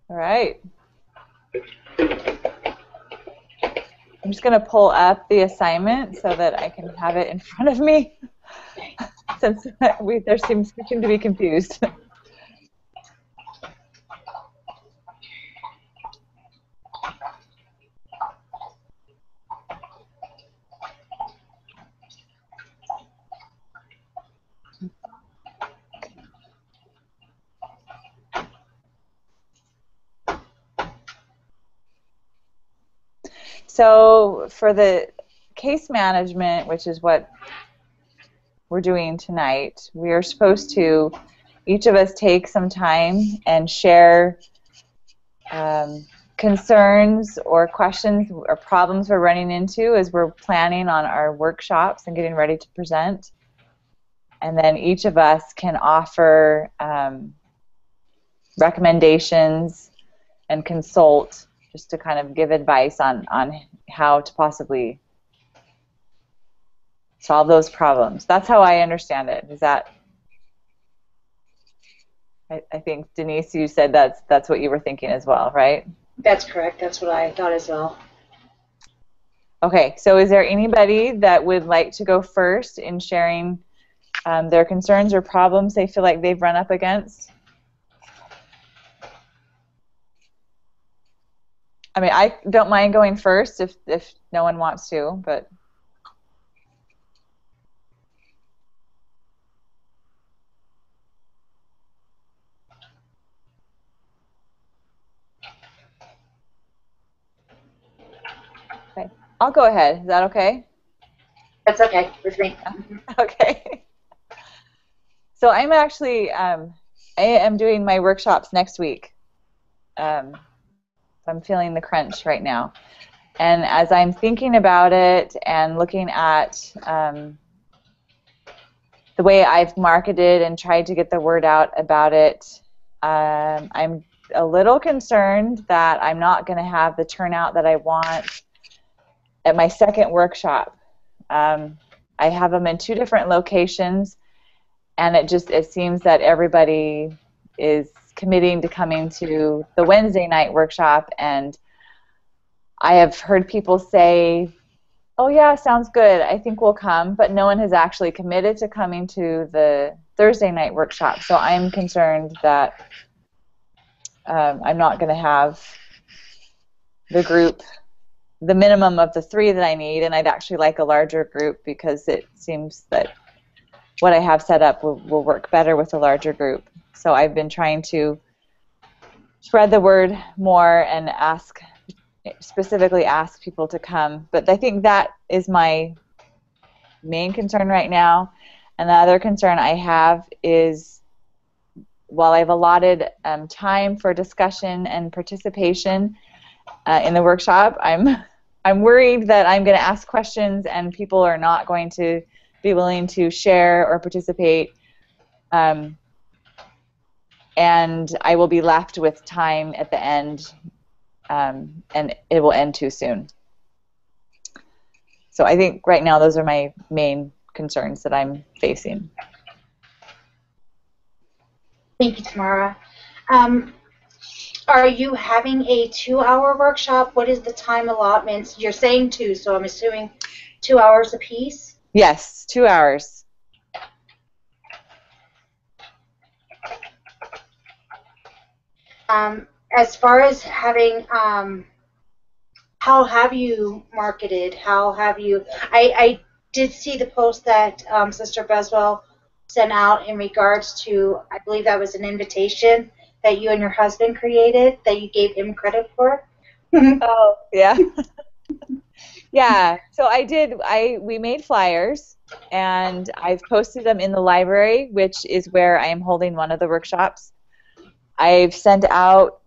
All right. I'm just going to pull up the assignment so that I can have it in front of me since there seems to be confused. So for the case management, which is what we're doing tonight, we are supposed to, each of us take some time and share concerns or questions or problems we're running into as we're planning on our workshops and getting ready to present. And then each of us can offer recommendations and consult just to kind of give advice on how to possibly solve those problems. That's how I understand it. Is that? I think, Denise, you said that's what you were thinking as well, right? That's correct. That's what I thought as well. Okay, so is there anybody that would like to go first in sharing their concerns or problems they feel like they've run up against? I mean, I don't mind going first if no one wants to, but... Okay, I'll go ahead. Is that okay? That's okay with me. Okay. So I'm actually, I am doing my workshops next week. I'm feeling the crunch right now. And as I'm thinking about it and looking at the way I've marketed and tried to get the word out about it, I'm a little concerned that I'm not going to have the turnout that I want at my second workshop. I have them in 2 different locations, and it seems that everybody is committing to coming to the Wednesday night workshop, and I have heard people say, oh yeah, sounds good, I think we'll come, but no one has actually committed to coming to the Thursday night workshop. So I'm concerned that I'm not going to have the group, the minimum of the 3 that I need, and I'd actually like a larger group because it seems that what I have set up will work better with a larger group. So I've been trying to spread the word more and specifically ask people to come. But I think that is my main concern right now. And the other concern I have is, while I've allotted time for discussion and participation in the workshop, I'm worried that I'm going to ask questions and people are not going to be willing to share or participate, and I will be left with time at the end, and it will end too soon. So I think right now those are my main concerns that I'm facing. Thank you, Tamara. Are you having a 2-hour workshop? What is the time allotment? You're saying 2, so I'm assuming 2 hours apiece? Yes, 2 hours. As far as having, how have you marketed? How have you? I did see the post that Sister Beswell sent out in regards to, I believe that was an invitation that you and your husband created that you gave him credit for. Oh, yeah. Yeah, so we made flyers, and I've posted them in the library, which is where I am holding one of the workshops. I've sent out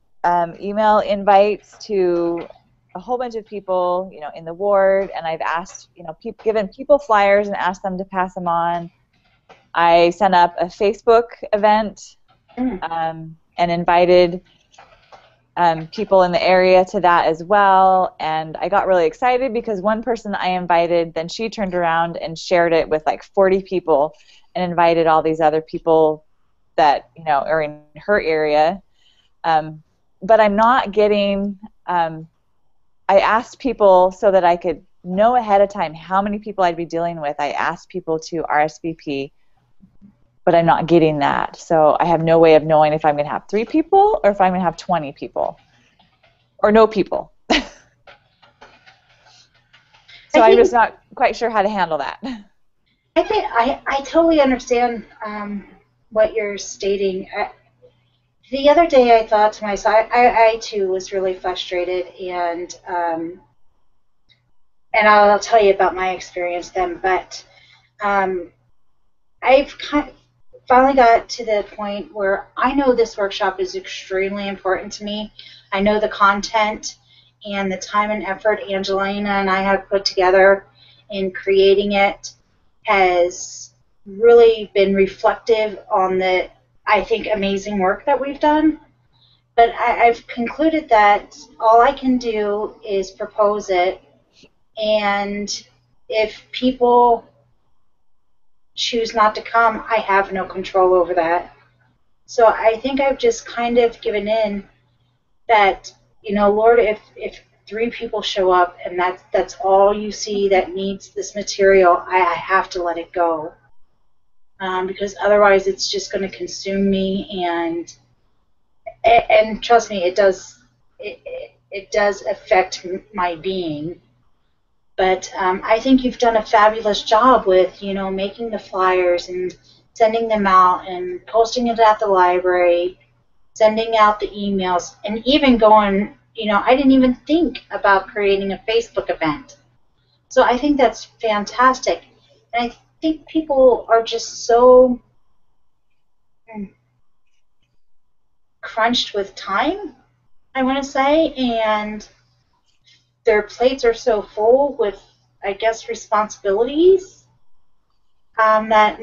email invites to a whole bunch of people, in the ward, and I've asked, given people flyers and asked them to pass them on. I sent up a Facebook event and invited people in the area to that as well, and I got really excited because one person I invited, then she turned around and shared it with like 40 people and invited all these other people that are in her area, but I'm not getting, I asked people so that I could know ahead of time how many people I'd be dealing with. I asked people to RSVP, but I'm not getting that. So I have no way of knowing if I'm going to have 3 people or if I'm going to have 20 people or no people. So I'm just not quite sure how to handle that. I think I totally understand what you're stating. The other day I thought to myself, I too was really frustrated, and I'll tell you about my experience then, but I've finally got to the point where I know this workshop is extremely important to me. I know the content and the time and effort Angelina and I have put together in creating it has really been reflective on the, I think, amazing work that we've done. But I've concluded that all I can do is propose it, and if people choose not to come, I have no control over that. So I think I've just kind of given in that, Lord, if 3 people show up and that's all you see that needs this material, I have to let it go. Because otherwise it's just going to consume me, and trust me, it does affect my being. But I think you've done a fabulous job with, making the flyers and sending them out and posting it at the library, sending out the emails, and even going, I didn't even think about creating a Facebook event. So I think that's fantastic. And I think people are just so crunched with time, I want to say, and their plates are so full with, I guess, responsibilities, that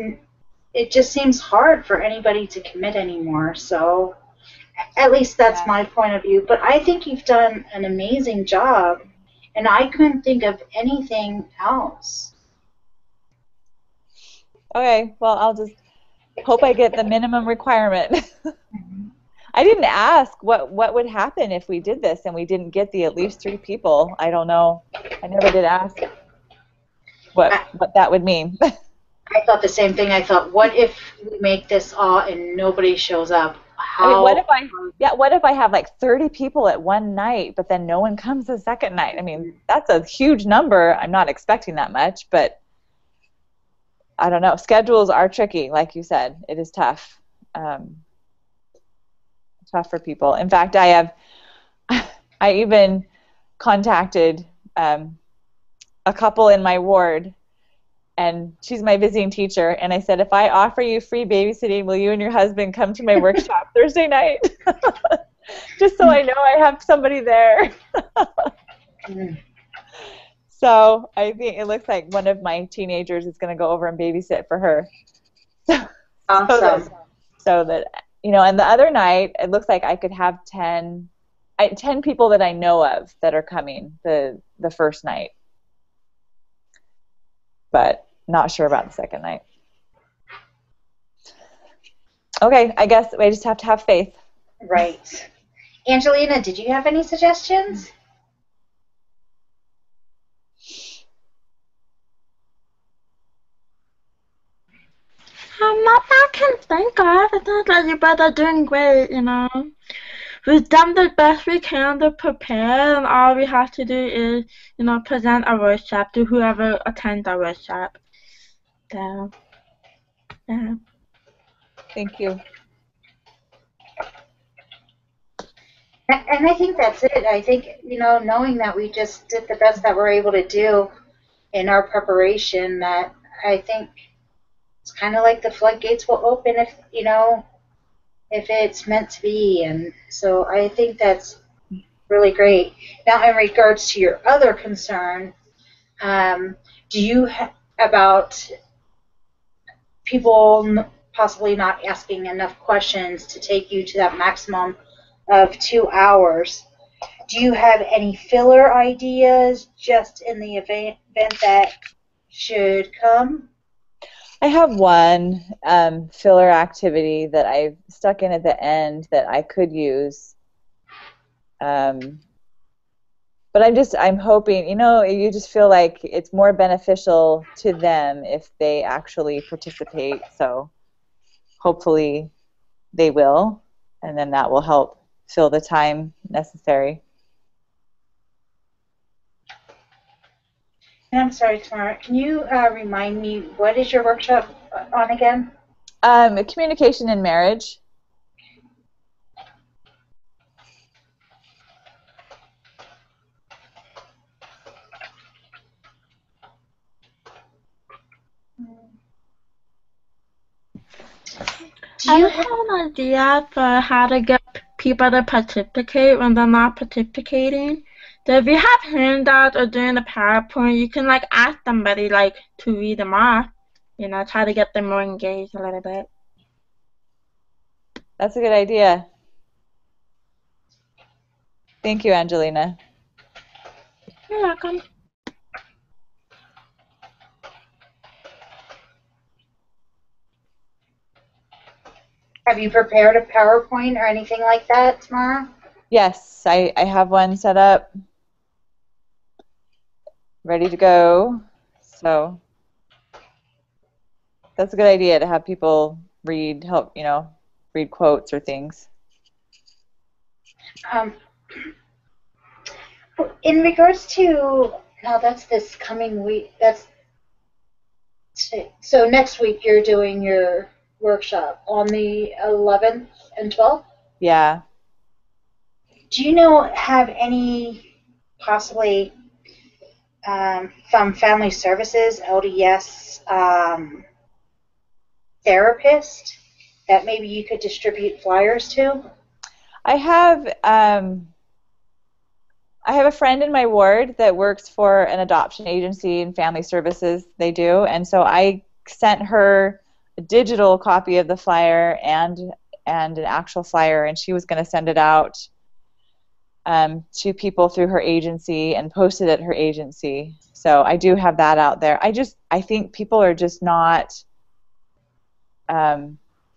it just seems hard for anybody to commit anymore. So at least that's my point of view. But I think you've done an amazing job, and I couldn't think of anything else. Okay, well, I'll just hope I get the minimum requirement. I didn't ask what would happen if we did this and we didn't get the at least 3 people. I don't know. I never did ask what that would mean. I thought the same thing. I thought, what if we make this all and nobody shows up? I mean, what if I have like 30 people at one night, but then no one comes the second night? I mean, that's a huge number. I'm not expecting that much, but I don't know. Schedules are tricky, like you said. It is tough. Tough for people. In fact, I even contacted a couple in my ward, and she's my visiting teacher, and I said, if I offer you free babysitting, will you and your husband come to my workshop Thursday night? Just so I know I have somebody there. So I think it looks like one of my teenagers is going to go over and babysit for her. Awesome. So that, and the other night, it looks like I could have 10 people that I know of that are coming the first night. But not sure about the second night. Okay, I guess I just have to have faith. Right. Angelina, did you have any suggestions? Not that I can think of. I think that you both are doing great, We've done the best we can to prepare, and all we have to do is, present our workshop to whoever attends our workshop. So, yeah. Thank you. And I think that's it. I think, knowing that we just did the best that we're able to do in our preparation, that I think it's kind of like the floodgates will open if it's meant to be. And so I think that's really great. Now, in regards to your other concern, do you about people possibly not asking enough questions to take you to that maximum of 2 hours, do you have any filler ideas just in the event that should come? I have one filler activity that I've stuck in at the end that I could use. But I'm hoping, you just feel like it's more beneficial to them if they actually participate. So hopefully they will, and then that will help fill the time necessary. And I'm sorry, Tamara, can you remind me, what is your workshop on again? Communication in marriage. I have an idea for how to get people to participate when they're not participating. So if you have handouts or doing the PowerPoint, you can like ask somebody like to read them off. Try to get them more engaged a little bit. That's a good idea. Thank you, Angelina. You're welcome. Have you prepared a PowerPoint or anything like that, Tamara? Yes, I have one set up, ready to go. So that's a good idea to have people read quotes or things. In regards to, now that's this coming week, so next week you're doing your workshop on the 11th and 12th? Yeah. Do you have any possibly from Family Services, LDS therapist that maybe you could distribute flyers to? I have a friend in my ward that works for an adoption agency and family services. They do, and so I sent her a digital copy of the flyer and an actual flyer, and she was going to send it out to people through her agency and post it at her agency. So I do have that out there. I think people are just not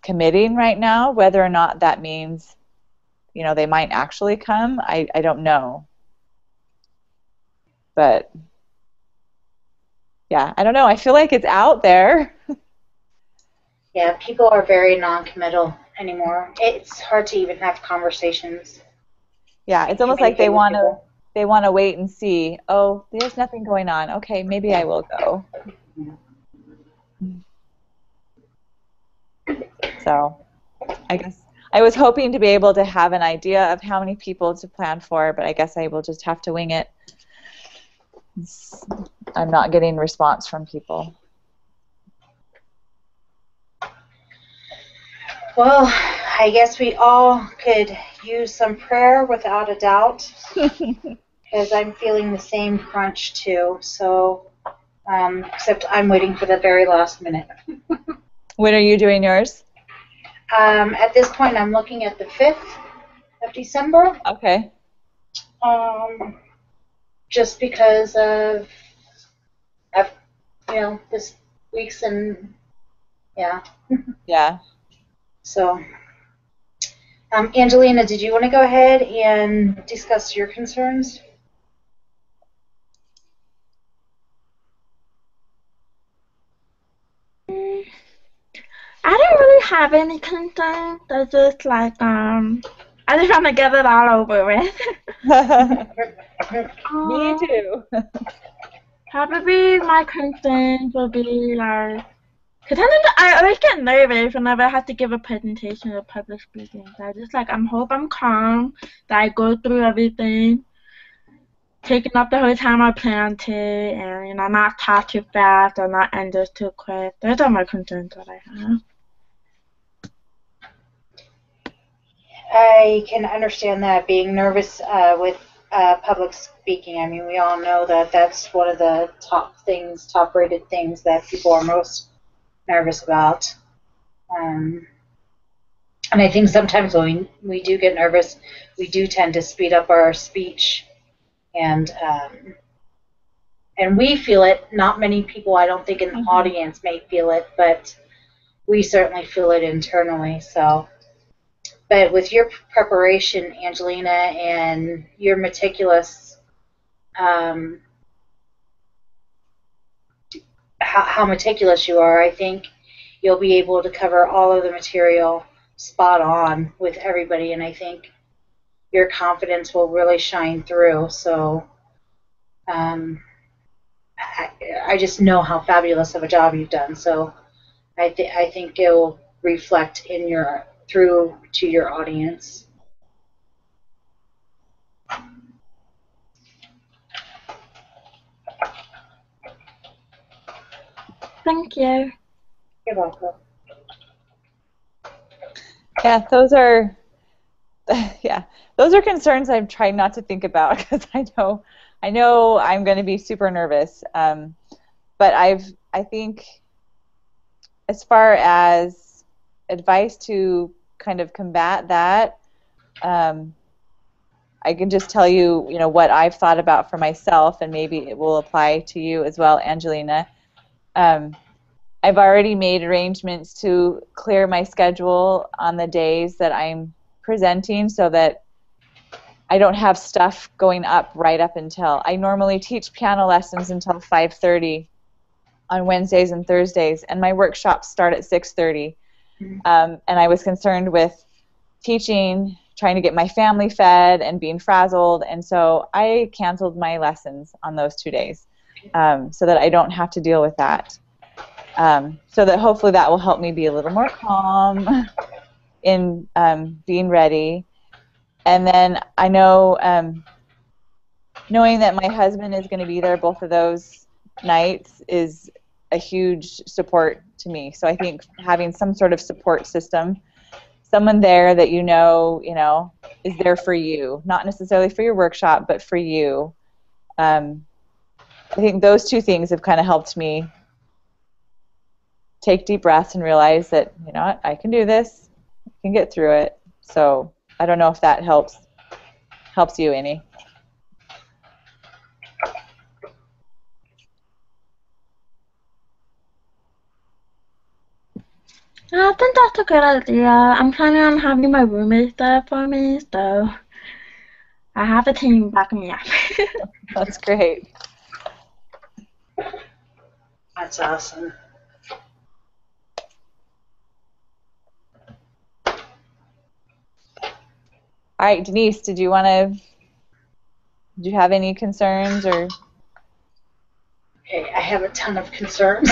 committing right now. Whether or not that means they might actually come, I don't know. But yeah, I don't know. I feel like it's out there. Yeah, people are very non-committal anymore. It's hard to even have conversations. Yeah, it's almost like they want to wait and see. Oh, there's nothing going on. Okay, maybe I will go. So, I guess I was hoping to be able to have an idea of how many people to plan for, but I guess I will just have to wing it. I'm not getting response from people. Well, I guess we all could use some prayer without a doubt, because I'm feeling the same crunch too. So, except I'm waiting for the very last minute. When are you doing yours? At this point, I'm looking at the 5th of December. Okay. Just because of this week's and yeah. Yeah. So, Angelina, did you want to go ahead and discuss your concerns? I don't really have any concerns. I just I just want to get it all over with. Me too. Probably my concerns will be because I always get nervous whenever I have to give a presentation or public speaking. So I just hope I'm calm, that I go through everything, taking up the whole time I plan to, and not talk too fast or not end this too quick. Those are my concerns that I have. I can understand that, being nervous with public speaking. I mean, we all know that that's one of the top-rated things that people are most nervous about. And I think sometimes when we do get nervous, we do tend to speed up our speech, and we feel it. Not many people, I don't think, in the audience may feel it, but we certainly feel it internally. So But with your preparation, Angelina, and your meticulous, how meticulous you are, I think you'll be able to cover all of the material spot on with everybody, and I think your confidence will really shine through. So I just know how fabulous of a job you've done. So I think it will reflect in your through to your audience. Thank you. You're welcome. Yeah, those are concerns I'm trying not to think about because I know I'm going to be super nervous. But I think as far as advice to kind of combat that, I can just tell you, what I've thought about for myself, and maybe it will apply to you as well, Angelina. I've already made arrangements to clear my schedule on the days that I'm presenting so that I don't have stuff going up right up until. I normally teach piano lessons until 5:30 on Wednesdays and Thursdays, and my workshops start at 6:30. And I was concerned with teaching, trying to get my family fed, and being frazzled, and so I canceled my lessons on those 2 days so that I don't have to deal with that. So that hopefully that will help me be a little more calm in being ready. And then I know, knowing that my husband is going to be there both of those nights is a huge support to me. So I think having some sort of support system, someone there that you know is there for you, not necessarily for your workshop, but for you. I think those two things have kind of helped me take deep breaths and realize that, I can do this, I can get through it. So I don't know if that helps you any. I think that's a good idea. I'm planning on having my roommate there for me, so I have a team backing me up. That's great. That's awesome. All right, Denise, did you have any concerns or? Okay, I have a ton of concerns.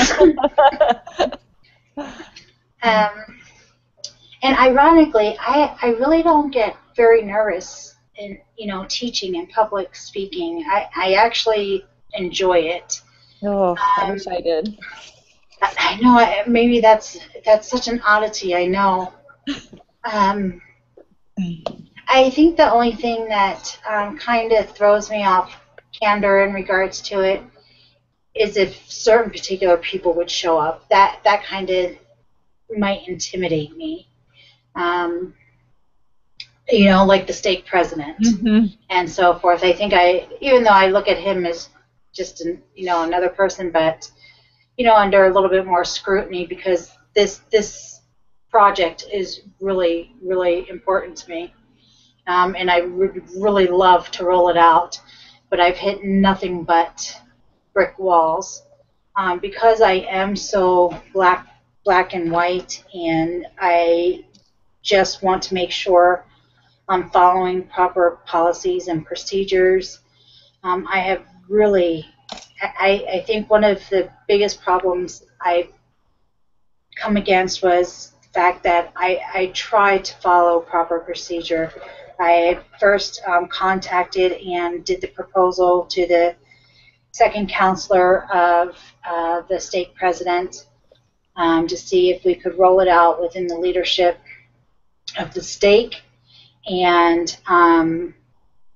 And ironically, I really don't get very nervous in teaching and public speaking. I actually enjoy it. Oh, I wish I did. I know. Maybe that's such an oddity. I know. I think the only thing that kind of throws me off candor in regards to it is if certain particular people would show up. That kind of might intimidate me. Like the stake president and so forth. I think even though I look at him as just another person, but under a little bit more scrutiny because this project is really, really important to me. And I would really love to roll it out, but I've hit nothing but brick walls because I am so black and white, and I just want to make sure I'm following proper policies and procedures. I have really, I think one of the biggest problems I've come against was the fact that I tried to follow proper procedure. I first contacted and did the proposal to the second counselor of the stake president to see if we could roll it out within the leadership of the stake. And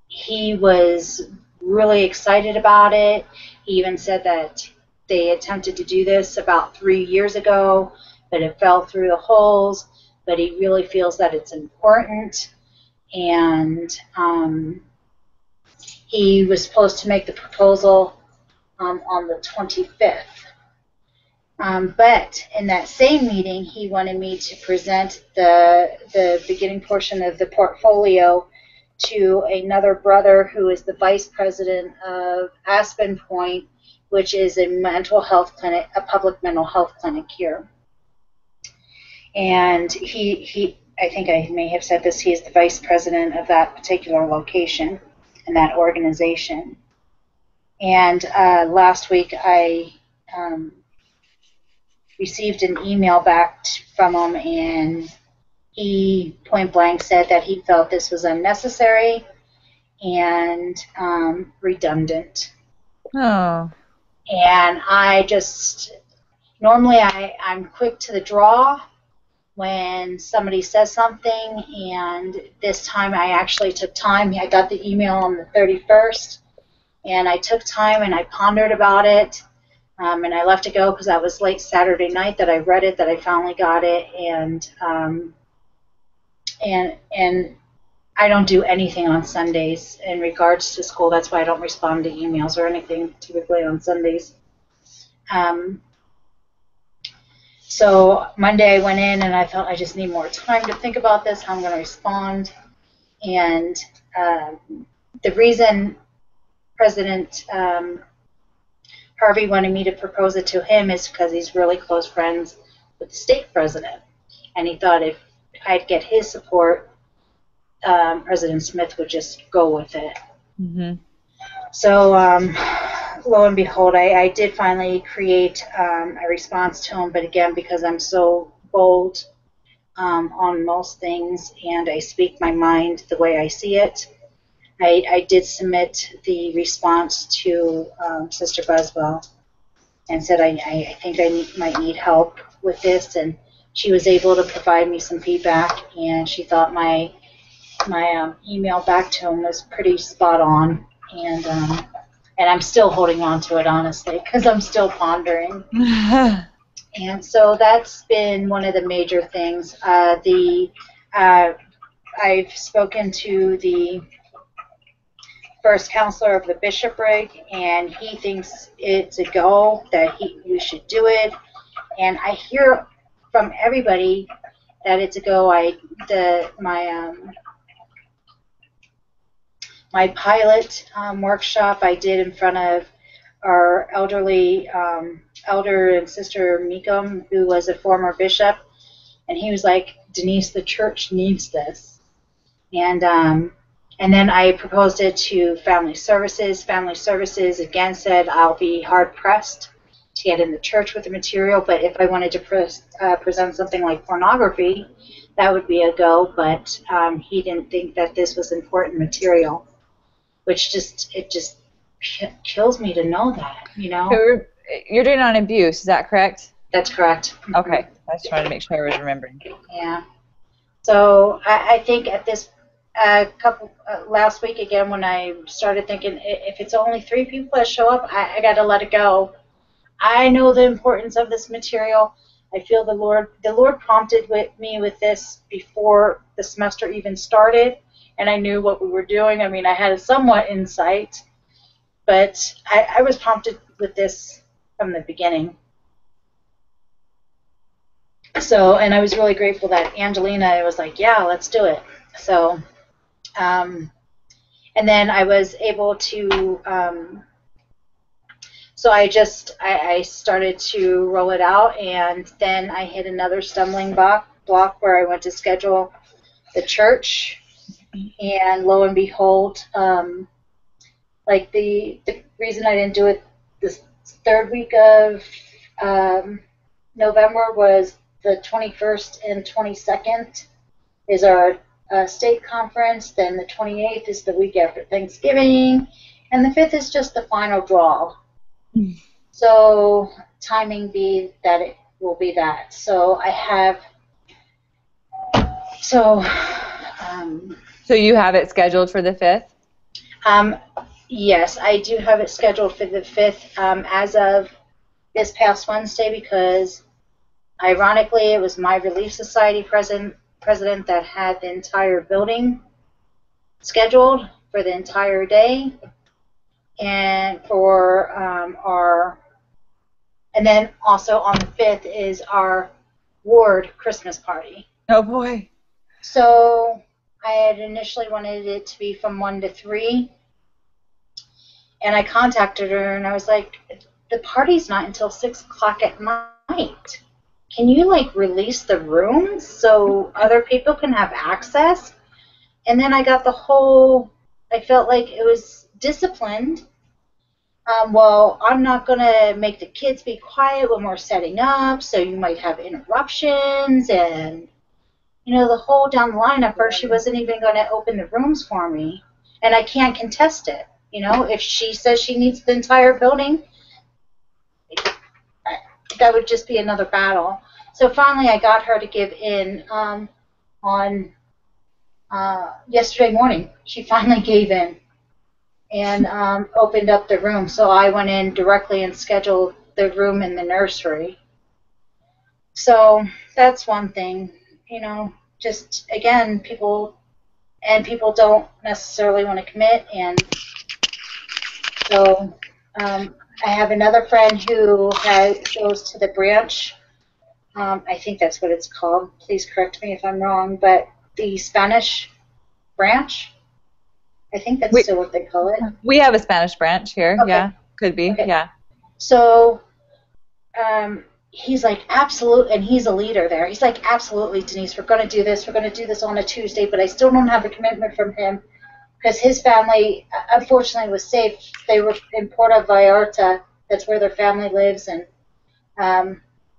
he was really excited about it. He even said that they attempted to do this about 3 years ago, but it fell through the holes. But he really feels that it's important. And he was supposed to make the proposal on the 25th. But in that same meeting, he wanted me to present the beginning portion of the portfolio to another brother who is the vice president of Aspen Point, which is a mental health clinic, a public mental health clinic here. And I think I may have said this, he is the vice president of that particular location and that organization. And last week I received an email back from him, and he point blank said that he felt this was unnecessary and redundant. Oh. And I just, normally I'm quick to the draw when somebody says something, and this time I actually took time. I got the email on the 31st, and I took time and I pondered about it, and I left it go because that was late Saturday night that I read it, that I finally got it, and I don't do anything on Sundays in regards to school. That's why I don't respond to emails or anything typically on Sundays. So Monday I went in and I thought I just need more time to think about this, how I'm going to respond. And the reason President Harvey wanted me to propose it to him is because he's really close friends with the state president. And he thought if I'd get his support, President Smith would just go with it. Mm-hmm. So lo and behold, I did finally create a response to him, but again, because I'm so bold on most things and I speak my mind the way I see it, I did submit the response to Sister Buswell and said I think I might need help with this, and she was able to provide me some feedback, and she thought my email back to him was pretty spot on, and I'm still holding on to it, honestly, because I'm still pondering. And so that's been one of the major things. I've spoken to the first counselor of the bishopric, and he thinks it's a go, that we should do it. And I hear from everybody that it's a go. My pilot workshop I did in front of our elderly elder and Sister Meekum, who was a former bishop, and he was like, Denise, the church needs this. And then I proposed it to Family Services. Family Services again said I'll be hard pressed to get in the church with the material, but if I wanted to present something like pornography, that would be a go. But he didn't think that this was important material, which just kills me to know that, you know. So you're doing it on abuse, is that correct? That's correct. Okay, I was trying to make sure I was remembering. Yeah. So I think at this last week again, when I started thinking, if it's only 3 people that show up, I got to let it go. I know the importance of this material. I feel the Lord prompted me with this before the semester even started, and I knew what we were doing. I mean, I had a somewhat insight, but I was prompted with this from the beginning. So, and I was really grateful that Angelina was like, yeah, let's do it. So, and then I was able to, so I started to roll it out, and then I hit another stumbling block where I went to schedule the church, and lo and behold, like the reason I didn't do it this third week of November was the 21st and 22nd is our state conference, then the 28th is the week after Thanksgiving, and the 5th is just the final draw. So timing be that it will be that. So I have, so you have it scheduled for the 5th? Yes, I do have it scheduled for the 5th as of this past Wednesday, because ironically it was my Relief Society president that had the entire building scheduled for the entire day, and for And then also on the 5th is our ward Christmas party. Oh boy. So I had initially wanted it to be from 1 to 3. And I contacted her and I was like, the party's not until 6 o'clock at night. Can you like release the rooms so other people can have access? And then I got I felt like it was disciplined. Well, I'm not going to make the kids be quiet when we're setting up, so you might have interruptions and, the whole down the line. At first, she wasn't even going to open the rooms for me, and I can't contest it. If she says she needs the entire building, that would just be another battle. So finally, I got her to give in on yesterday morning. She finally gave in and opened up the room. So I went in directly and scheduled the room in the nursery. So that's one thing, just again, people don't necessarily want to commit. And so I have another friend who goes to the branch. I think that's what it's called. Please correct me if I'm wrong, but the Spanish branch. I think that's still what they call it. We have a Spanish branch here. Okay. Yeah, could be. Okay. Yeah. So he's like, absolute, and he's a leader there. He's like, absolutely, Denise, we're going to do this. We're going to do this on a Tuesday, but I still don't have a commitment from him because his family, unfortunately, was safe. They were in Puerto Vallarta. That's where their family lives, and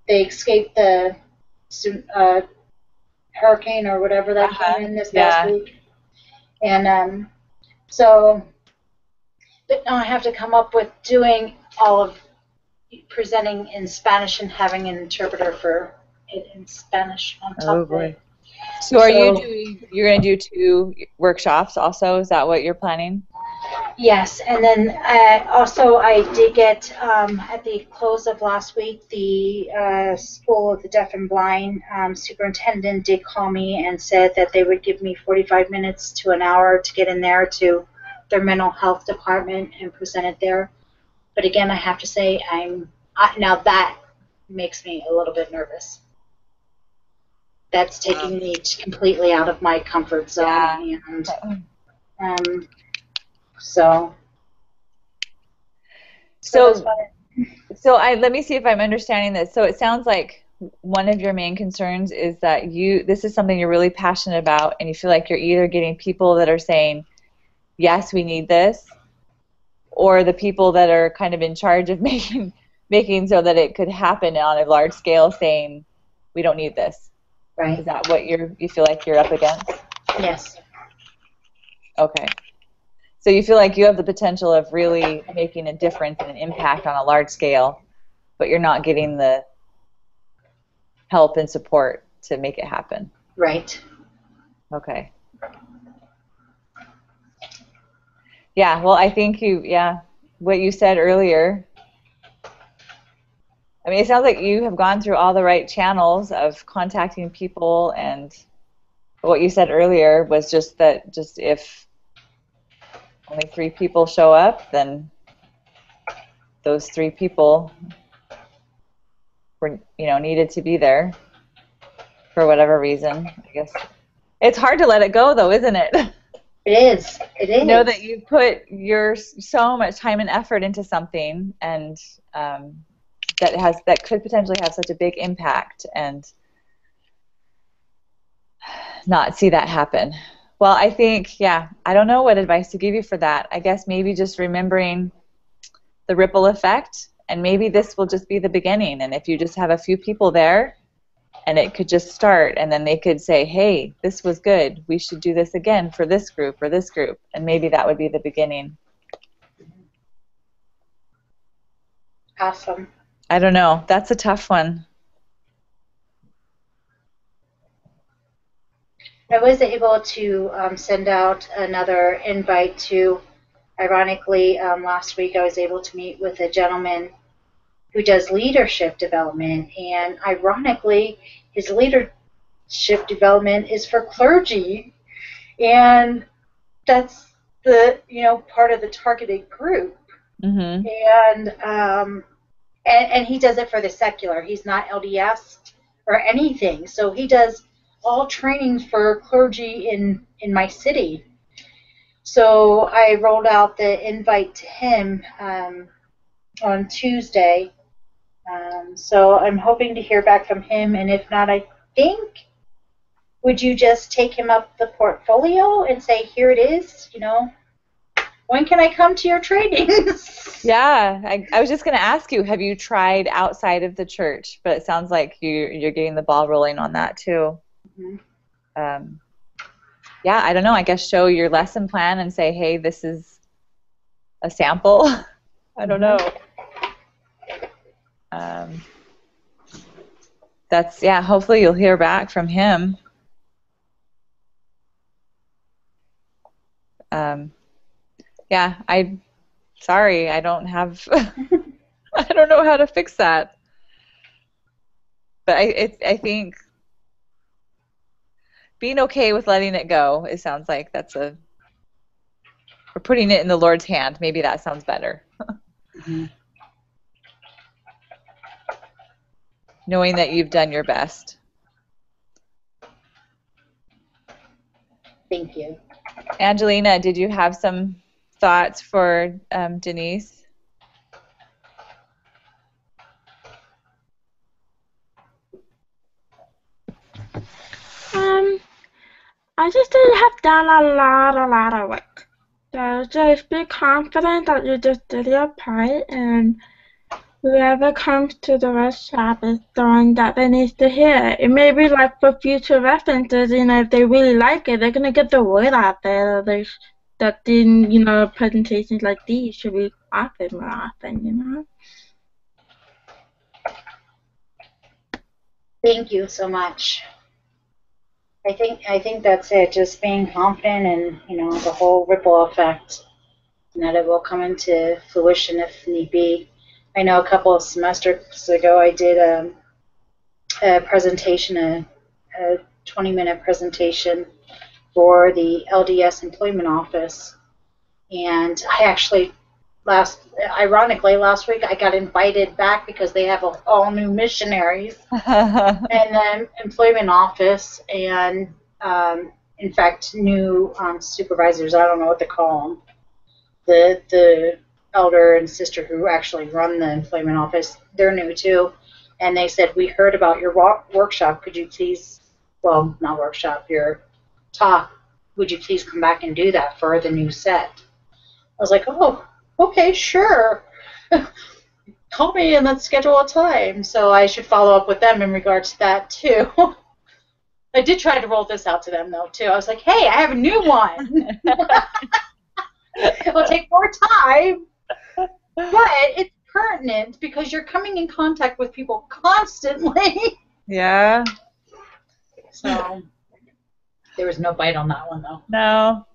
they escaped the hurricane or whatever that came in this last week. And so, but now I have to come up with doing all of presenting in Spanish and having an interpreter for it in Spanish on top of it. So you're going to do 2 workshops also? Is that what you're planning? Yes, and then also I did get, at the close of last week, the School of the Deaf and Blind superintendent did call me and said that they would give me 45 minutes to an hour to get in there to their mental health department and present it there. But again, I have to say, now that makes me a little bit nervous. That's taking me completely out of my comfort zone. Yeah. And so let me see if I'm understanding this. So it sounds like one of your main concerns is that this is something you're really passionate about, and you feel like you're either getting people that are saying, yes, we need this, or the people that are kind of in charge of making so that it could happen on a large scale saying, we don't need this. Right. Is that what you feel like you're up against? Yes. Okay. So you feel like you have the potential of really making a difference and an impact on a large scale, but you're not getting the help and support to make it happen. Right. Okay. Yeah, well, I think what you said earlier, I mean, it sounds like you have gone through all the right channels of contacting people, and what you said earlier was just if only 3 people show up, then those 3 people were, needed to be there for whatever reason, I guess. It's hard to let it go, though, isn't it? It is. It is. Know that you put so much time and effort into something, and that could potentially have such a big impact, and not see that happen. Well, I think, I don't know what advice to give you for that. I guess maybe just remembering the ripple effect, and maybe this will just be the beginning. And if you just have a few people there, and it could just start, and then they could say, hey, this was good. We should do this again for this group or this group. And maybe that would be the beginning. Awesome. I don't know. That's a tough one. I was able to send out another invite to, ironically, last week I was able to meet with a gentleman who does leadership development, and ironically, his leadership development is for clergy, and that's the part of the targeted group. Mm-hmm. And and he does it for the secular. He's not LDS or anything. So he does all trainings for clergy in my city. So I rolled out the invite to him on Tuesday. So I'm hoping to hear back from him, and if not, I think, would you just take him up the portfolio and say, here it is, when can I come to your trainings? Yeah, I was just going to ask you, have you tried outside of the church? But it sounds like you're getting the ball rolling on that too. Mm-hmm. Yeah, I don't know. I guess show your lesson plan and say, hey, this is a sample. I don't know. Hopefully you'll hear back from him. Sorry, I don't have, I don't know how to fix that. But I think being okay with letting it go, it sounds like we're putting it in the Lord's hand. Maybe that sounds better. Mm-hmm. Knowing that you've done your best. Thank you. Angelina, did you have some thoughts for Denise? I just think you have done a lot of work. So just be confident that you just did your part, and whoever comes to the workshop is the one that they need to hear. It may be like for future references, if they really like it, they're going to get the word out there that presentations like these should be offered more often, Thank you so much. I think that's it, just being confident and, the whole ripple effect, and that it will come into fruition if need be. I know a couple of semesters ago I did a presentation, a 20-minute presentation for the LDS Employment Office, and I actually ironically last week I got invited back because they have all new missionaries and then employment office, and in fact new supervisors. I don't know what to call them. The elder and sister who actually run the employment office, they're new too, and they said, we heard about your workshop. Could you please, well, not workshop, your talk, would you please come back and do that for the new set? I was like, oh, okay, sure. Call me and let's schedule a time. So I should follow up with them in regards to that too. I did try to roll this out to them though too. I was like, hey, I have a new one. It'll take more time, but it's pertinent because you're coming in contact with people constantly. Yeah. So there was no bite on that one though. No.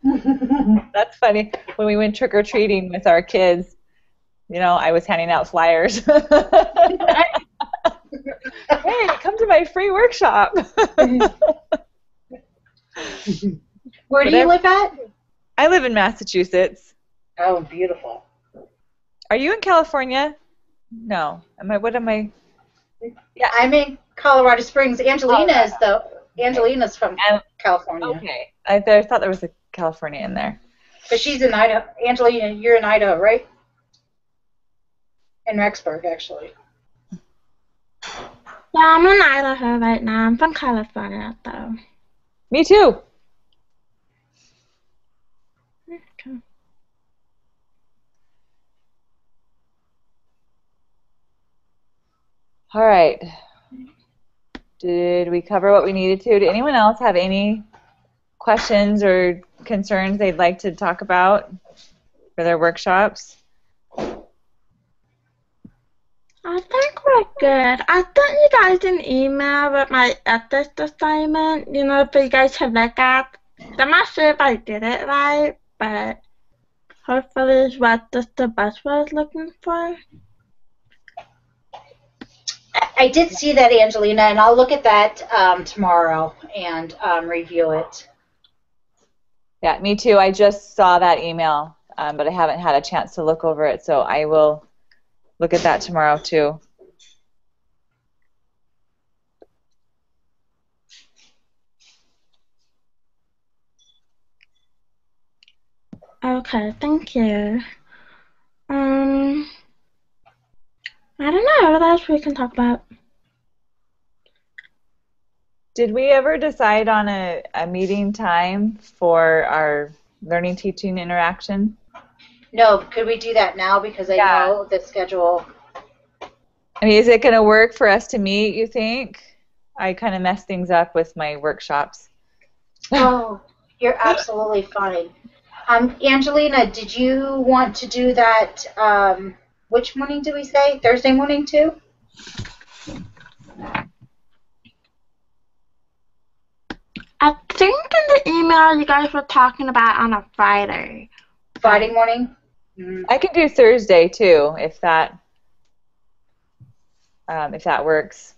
That's funny. When we went trick-or-treating with our kids, I was handing out flyers. Hey, come to my free workshop. Where do you live at? I live in Massachusetts. Oh, beautiful. Are you in California? No. What am I? Yeah, I'm in Colorado Springs. Angelina's from California. Okay. I thought there was a California in there. But she's in Idaho. Angelina, you're in Idaho, right? In Rexburg, actually. Yeah, I'm in Idaho right now. I'm from California, though. Me too. Okay. All right. Did we cover what we needed to? Did anyone else have any questions or concerns they'd like to talk about for their workshops? I think we're good. I sent you guys an email with my ethics assignment, for you guys to look at. I'm not sure if I did it right, but hopefully it's what the bus was looking for. I did see that, Angelina, and I'll look at that tomorrow and review it. Yeah, me too. I just saw that email, but I haven't had a chance to look over it, so I will look at that tomorrow too. Okay, thank you. I don't know what else we can talk about. Did we ever decide on a meeting time for our learning teaching interaction? No, could we do that now? Because I know the schedule. I mean, is it going to work for us to meet, you think? I kind of messed things up with my workshops. Oh, you're absolutely fine. Angelina, did you want to do that, which morning did we say? Thursday morning too? I think in the email you guys were talking about on a Friday. Friday morning? I can do Thursday too, if that works.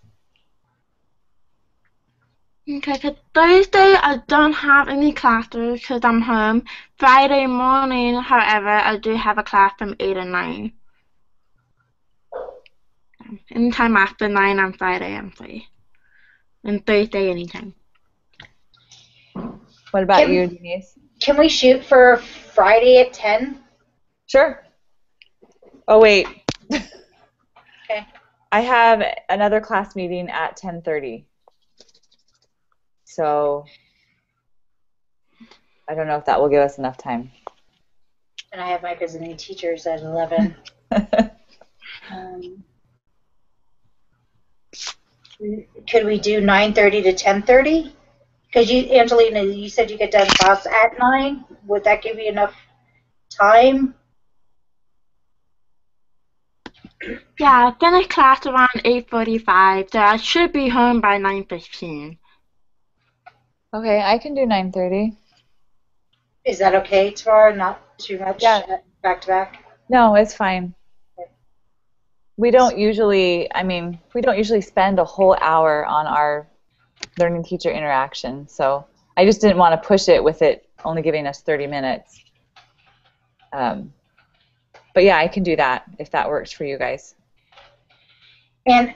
Okay, 'cause Thursday I don't have any classes because I'm home. Friday morning, however, I do have a class from 8 to 9. Anytime after 9 on Friday, I'm free. And Thursday, anytime. What about you, Denise? Can we shoot for Friday at 10? Sure. Oh, wait. Okay. I have another class meeting at 10:30. So I don't know if that will give us enough time. And I have my visiting teachers at 11. Could we do 9:30 to 10:30? Because Angelina, you said you get done class at 9. Would that give you enough time? Yeah, I finish class around 8:45, so I should be home by 9:15. Okay, I can do 9:30. Is that okay tomorrow? Not too much back to back? No, it's fine. We don't usually spend a whole hour on our learning teacher interaction, so I just didn't want to push it with it only giving us 30 minutes. But yeah, I can do that if that works for you guys. And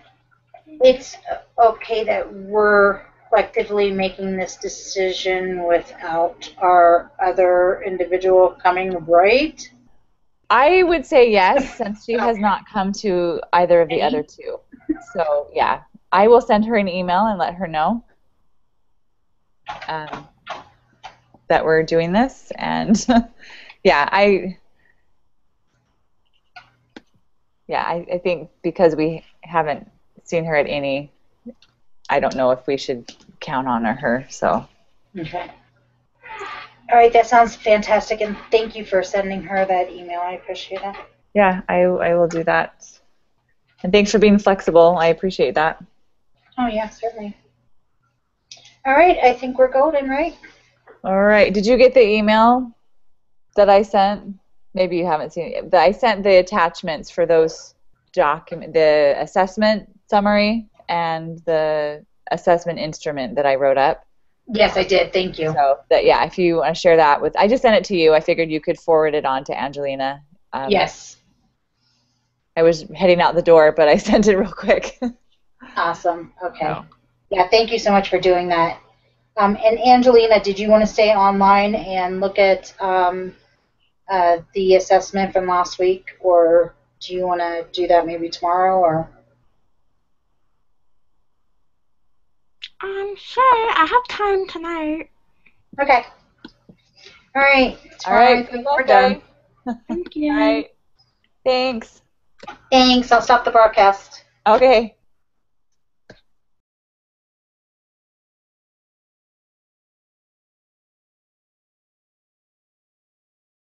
it's okay that we're collectively making this decision without our other individual coming, right? I would say yes, since she has not come to either of the other two. So yeah, I will send her an email and let her know that we're doing this. And yeah, I think because we haven't seen her at any, I don't know if we should count on her. So. Okay. All right, that sounds fantastic, and thank you for sending her that email. I appreciate it. Yeah, I will do that. And thanks for being flexible. I appreciate that. Oh, yeah, certainly. All right, I think we're golden, right? All right. Did you get the email that I sent? Maybe you haven't seen it. I sent the attachments for those the assessment summary and the assessment instrument that I wrote up. Yes, I did. Thank you. So that, yeah, if you want to share that with, I just sent it to you. I figured you could forward it on to Angelina. Yes. I was heading out the door, but I sent it real quick. Awesome. Okay. So. Yeah, thank you so much for doing that. And Angelina, did you want to stay online and look at the assessment from last week, or do you want to do that maybe tomorrow, or? Sure. I have time tonight. Okay. All right. All right. We're done. Thank you. All right. Thanks. Thanks. I'll stop the broadcast. Okay.